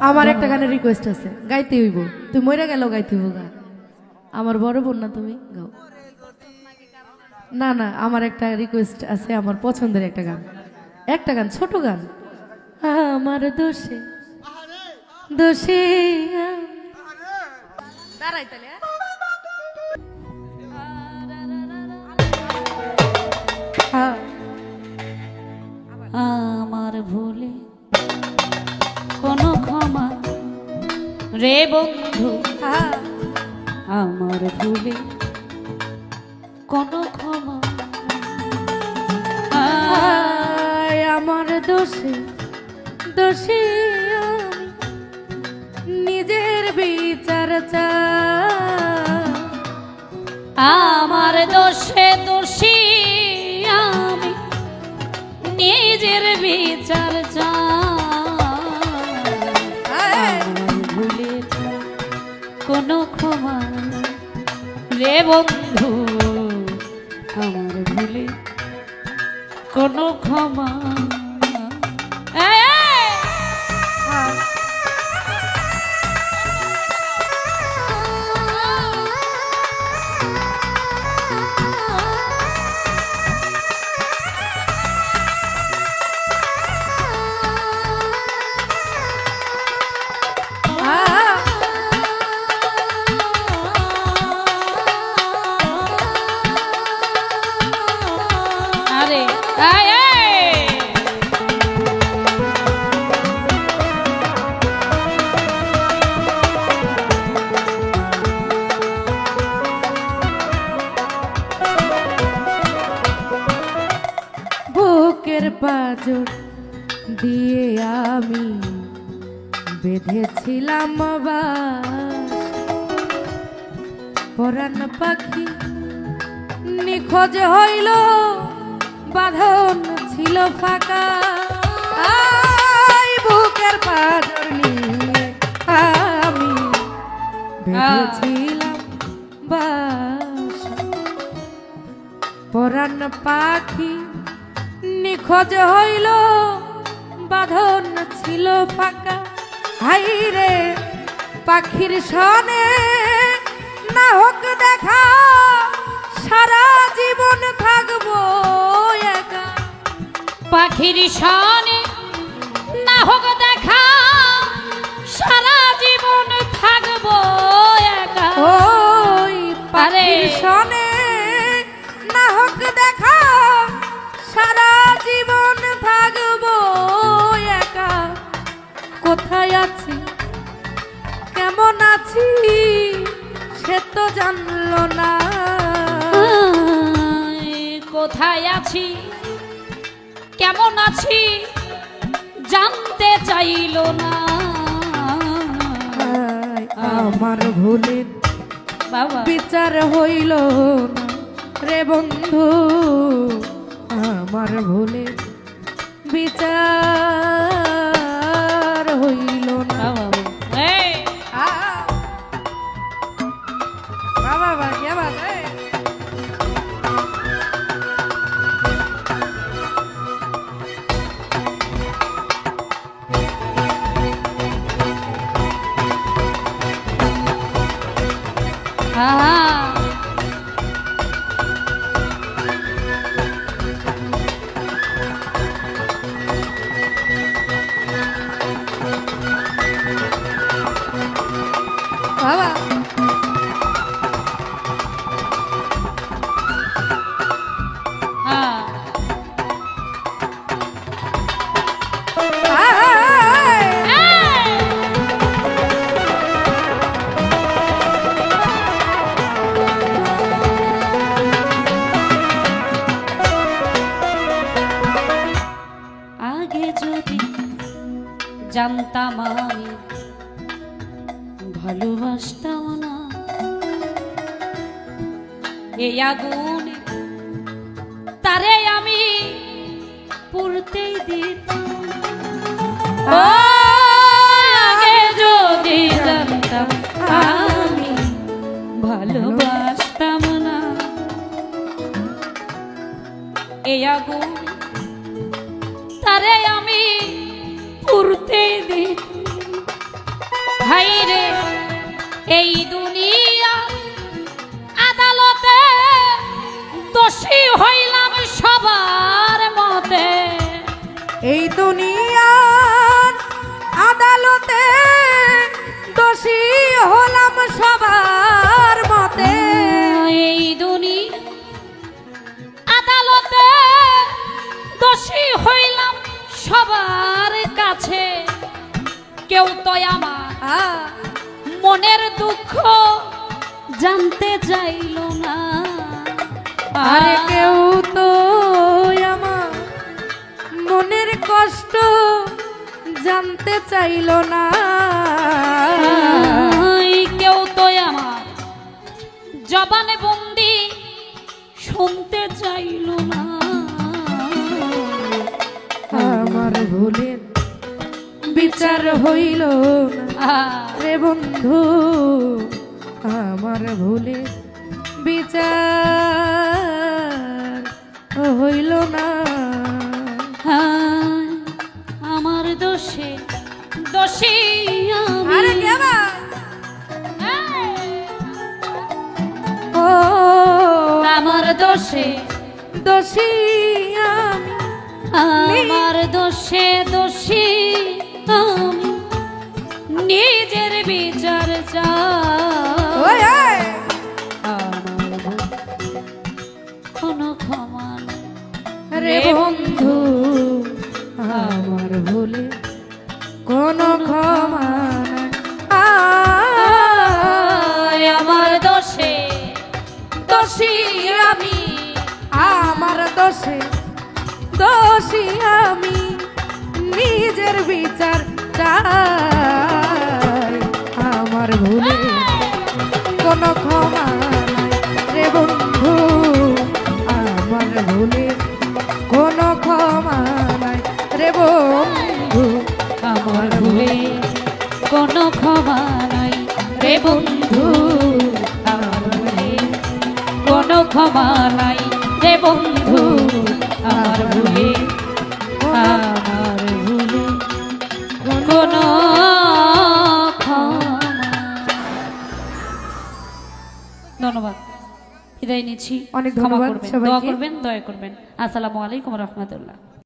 আমার একটা গানের রিকোয়েস্ট আছে, গাইতে হইব। তুই মরে গেল গাইতে হইব গা। আমার বড় বোন না তুমি, গাও। না না, আমার একটা রিকোয়েস্ট আছে, আমার পছন্দের একটা গান, একটা গান, ছোট গান। আমার দোষে দোষে দাঁড়াই তাহলে। আমার ভুলে কোনো ক্ষমা রে বন্ধু, আমার ভুলে কোনো ক্ষমা। আমার দোষে দোষী আমি নিজের বিচার চাই। আমার দোষে দোষী আমি নিজের বিচার চাই। ভুলে কোনো ক্ষমা রে বন্ধু, আমার ভুলে কোনো ক্ষমা। বুকের পাঁজর দিয়ে আমি বেঁধেছিলাম বাস, পরাণ পাখি নিখোঁজ হইল, বাঁধন ছিল ফাঁকা। বুকের পাঁজর নিয়ে আমি বেঁধেছিলাম বাস, পরাণ পাখি নিখোঁজ হইল, বাঁধন ছিল ফাঁকা। হাই রে পাখির সনে না হোক দেখা, সারা জীবন থাকবো একা। পাখির সনে না হোক দেখা, সারা জীবন থাকবো একা। ওই পাখির সনে না হোক দেখা, সারা জীবন থাকবো একা। কোথায় আছি কেমন আছি সে তো জানলো না, কোথায় আছি কেমন আছি জানতে চাইল না। আমার ভুলের বাবা বিচার হইল না রে বন্ধু, আমার ভুলের বিচার হইল না। বাবা কে বাবা বাবা আগে যদি জানতাম আমি ভালোবাসতাম না, এই আগুনে তারে আমি পুড়তেই দিতাম। আগে যদি জানতাম আমি ভালোবাসতাম না, এই আগুনে তারে আমি পুড়তেই দিতাম। হাই রে এই দুনিয়া আদালতে দোষী হইলাম সবার মতে। এই দুনিয়ার আদালতে দোষী হলাম সবার মতে। এই দুনিয়া আদালতে দোষী হইলাম সবার কাছে। কেউ তো আমার মনের দুঃখ জানতে চাইল না। আর কেউ তো আমার মনের কষ্ট জানতে চাইল না। কেউ তো আমার জবানে বন্দি শুনতে চাইল না। আমার ভুলের বিচার হইল না রে বন্ধু, আমার ভুলের বিচার হইল না। আমার দোষে দোষী আমি। ও আমার দোষে দোষী আমি, আমার দোষে দোষী আমি নিজের বিচার চাই। আমার কোনো ক্ষমা নেই রে বন্ধু, আমার ভুলে কোনো ক্ষমা নাই। আমার দোষে দোষী আমি। আমার দোষে দোষী আমি নিজের বিচার চাই। আমার ভুলে কোনো ক্ষমা নাই রে বন্ধু, আমার ভুলে কোনো ক্ষমা নাই রে বন্ধু। আমার ভুলে কোনো ক্ষমা নাই রে বন্ধু। আমার ভুলে কোনো ক্ষমা নাই রে বন্ধু। আমার ভুলে কোনো ক্ষমা। ধন্যবাদ, বিদায় নিচ্ছি। অনেক ক্ষমা ধন্যবাদ করবেন, সবাইকে। দোয়া করবেন, দয়া করবেন। আসসালামু আলাইকুম রহমতুল্লাহ।